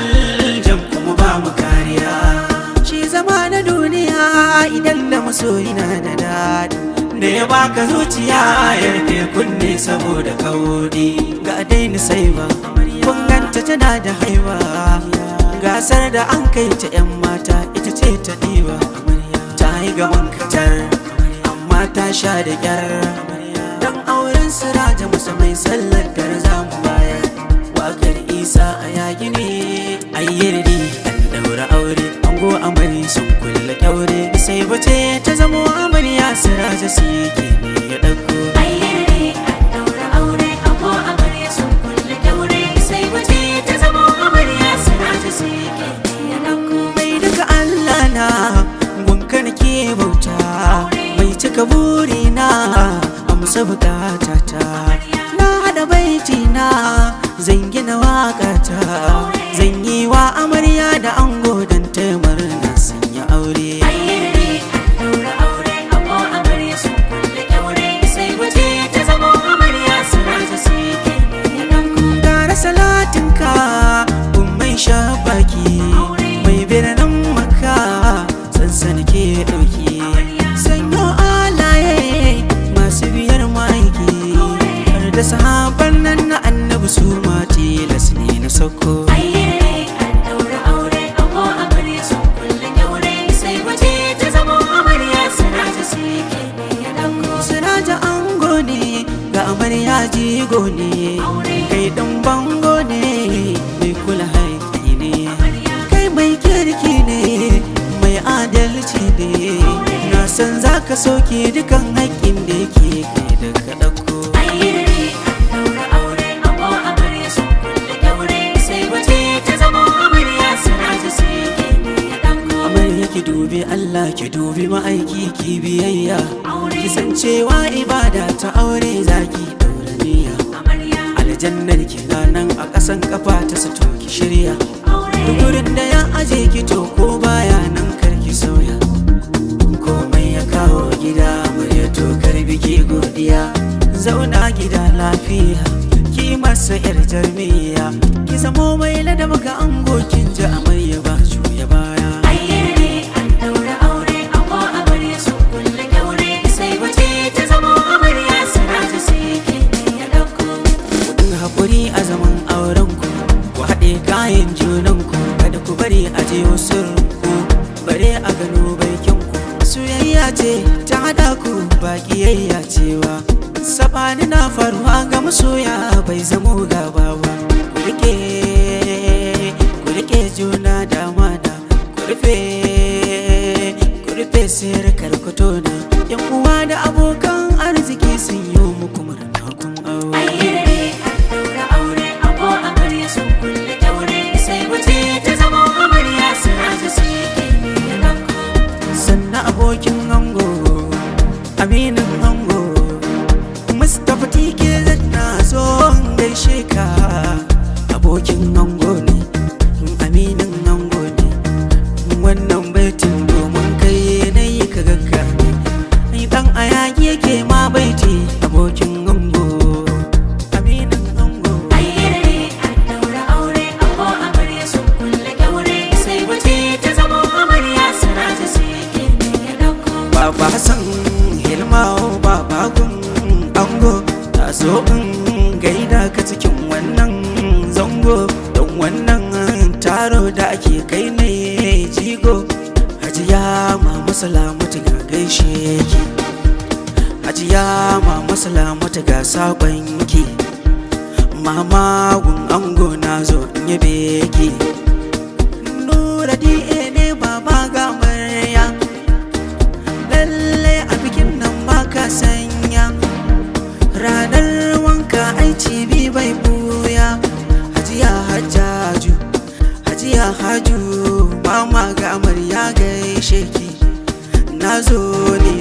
aljam kuma ba mu kariya. Shi zama na duniya idan da masoyi na da daɗi, da ya baka zuciya ya rufe kunne saboda kauri. Ga daina sai ba kun ganta tana da haiba, gasar da an kai ta 'yan mata ita ce ta ɗiba. Ta yi gaban katar amma ta sha da ƙyar, dan auren siraja masa mai sallar dar zamu bayar. Wakar ISAHAYAGI ne ayyardi an daura aure, ango amari sun kulle kyaure, sai bace ta zamo amarya siraja su yake ne ya ɗauko. Ayyardi an daura aure, ango amarya sun kulle kyaure, sai bace ta zamo amarya siraja su yake ne ya ɗauko. Mai daga Allah na gunka nake bauta, mai cika burina amsa bukatata. Na hada baitina zan gina waƙata, zan yi wa amarya da ango don taimar na sanya aure. Ayyardi an daura aure, ango amarya sun kulle kyaure, sai bace ta zamo amarya siraja su yake ne ya ɗauko. Gara salatinka kun mai shabaki, mai birnin Makka sansani ke ɗauki. Sanyo alaye masu biyar maiki, har da sahaban nan na annabi su ma tilas ne na sauko. Ayyardi an daura aure, ango amarya sun kulle kyaure, sai bace ta zamo amarya siraja su yake ne ya ɗauko. Siraja ango ne ga amarya jigo ne, kai ɗan bango ne mai kula haƙƙi ne, kai mai kirki ne mai adalci ne. Na san za ka soke dukan haƙƙin da yake kai da ka ɗauko. Ayyardi an daura aure, ango amarya sun kulle kyaure, sai bace ta zamo amarya siraja su yake ne ya ɗauko. Amarya ki dubi Allah ki dubi ma'aiki ki biyayya, ki san cewa ibada ta aure zaki ɗaura niyya. Aljannar ki na nan a ƙasan kafa ta sato ki shirya, duk gurin da ya aje ki to ko baya nan kar ki sauya. Komai ya kawo gida amarya to karbi ki godiya, zauna gida lafiya ki masa yar jarmiya, ki zamo mai ladaba ga ango kin ji amarya ba juya baya. Ayyardi an daura aure, ango amarya sun kulle kyaure, sai bace ta zamo amarya siraja su yake ne ya ɗauko. Kudin haƙuri a zaman aurenku, ku haɗe kayan junanku, kada ku bari a je sirrinku, bare a gano baikinku. Soyayya ce ta haɗa ku ba ƙiyayya cewa, sabani na faruwa ga masoya bai zamo gaba ba. Ku rike juna da mana, ku rufe sirkar ku tona. Yan uwa da abokan arziki sun yi muku murna kun aure. Ayyardi an daura aure, ango amarya sun kulle kyaure, sai bace ta zamo amarya siraja su yake ne ya ɗauko. Sannan abokin ango aminin ango Mustapha tike zanna zo gaishe ka. Abokin ango ne aminin ango ne, wannan baitin domin kai na yi ka gaggane. Dan ayagi yake ma baiti abokin ango aminin ango. Ayyardi an daura aure, ango amarya sun kulle kyaure, sai bace ta zamo amarya siraja su yake ne ya ɗauko. Baba Hassan Hilmawo baba gun ango, ta so in gaida ka cikin wannan zango, don wannan taro da ake kai ne jigo. Hajiya mama salamatu ga gaishe ki, Hajiya mama salamatu ga saƙonki, mama gun ango na zo in yabe ki. Nura DA ne baba ga amarya, lalle a bikin nan ba ka sanya, ranar wanka aici bi bai buya. Hajiya Hajjaju, Hajiya Haju, mama ga amarya gaishe ki, na zo ne